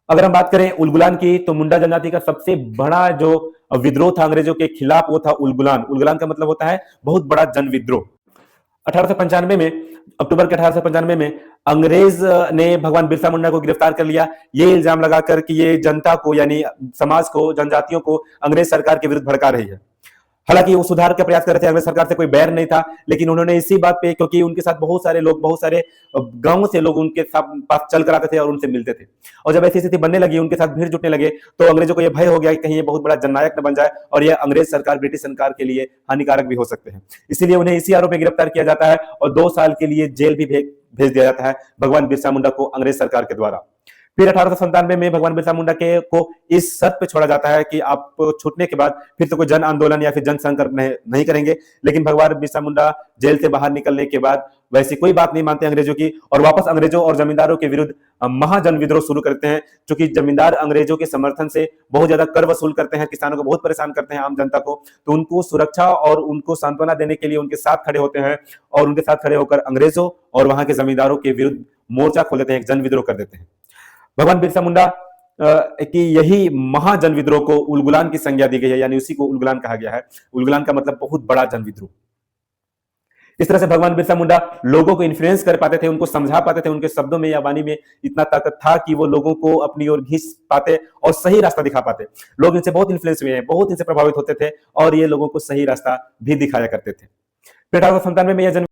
अगर हम बात करें उलगुलान की, तो मुंडा जनजाति का सबसे बड़ा जो विद्रोह था अंग्रेजों के खिलाफ, वो था उलगुलान। उलगुलान का मतलब होता है बहुत बड़ा जन विद्रोह। 1895 में, अक्टूबर के 1895 में अंग्रेज ने भगवान बिरसा मुंडा को गिरफ्तार कर लिया, ये इल्जाम लगाकर कि ये जनता को, यानी समाज को, जनजातियों को अंग्रेज सरकार के विरुद्ध भड़का रही है। हालांकि वो सुधार का प्रयास कर रहे थे, अंग्रेज सरकार से कोई बैर नहीं था, लेकिन उन्होंने इसी बात पे, क्योंकि उनके साथ बहुत सारे लोग, बहुत सारे गांव से लोग उनके पास चल कर आते थे और उनसे मिलते थे, और जब ऐसी स्थिति बनने लगी, उनके साथ भीड़ जुटने लगे, तो अंग्रेजों को यह भय हो गया कि कहीं ये बहुत बड़ा जननायक न बन जाए और यह अंग्रेज सरकार, ब्रिटिश सरकार के लिए हानिकारक भी हो सकते हैं। इसीलिए उन्हें इसी आरोप में गिरफ्तार किया जाता है और 2 साल के लिए जेल भी भेज दिया जाता है भगवान बिरसा मुंडा को अंग्रेज सरकार के द्वारा। फिर 1897 में भगवान बिरसा मुंडा के को इस शर्त पे छोड़ा जाता है कि आप छूटने के बाद फिर तो कोई जन आंदोलन या फिर जन संकल्प नहीं करेंगे। लेकिन भगवान बिरसा मुंडा जेल से बाहर निकलने के बाद वैसी कोई बात नहीं मानते अंग्रेजों की, और वापस अंग्रेजों और जमींदारों के विरुद्ध महाजन विद्रोह शुरू करते हैं। क्योंकि जमींदार अंग्रेजों के समर्थन से बहुत ज्यादा कर वसूल करते हैं, किसानों को बहुत परेशान करते हैं, आम जनता को, तो उनको सुरक्षा और उनको सांत्वना देने के लिए उनके साथ खड़े होते हैं, और उनके साथ खड़े होकर अंग्रेजों और वहां के जमींदारों के विरुद्ध मोर्चा खोल देते हैं, एक जन विद्रोह कर देते हैं। भगवान बिरसा मुंडा की यही महाजन विद्रोह को उलगुलान की संज्ञा दी गई है, यानी उसी को उलगुलान कहा गया है। उलगुलान का मतलब बहुत बड़ा जन विद्रोह। इस तरह से भगवान बिरसा मुंडा लोगों को इन्फ्लुएंस कर पाते थे, उनको समझा पाते थे, उनके शब्दों में या वाणी में इतना ताकत था कि वो लोगों को अपनी ओर खींच पाते और सही रास्ता दिखा पाते। लोग इनसे बहुत इन्फ्लुएंस हुए हैं, बहुत इनसे प्रभावित होते थे, और ये लोगों को सही रास्ता भी दिखाया करते थे। फिर 1897 में यह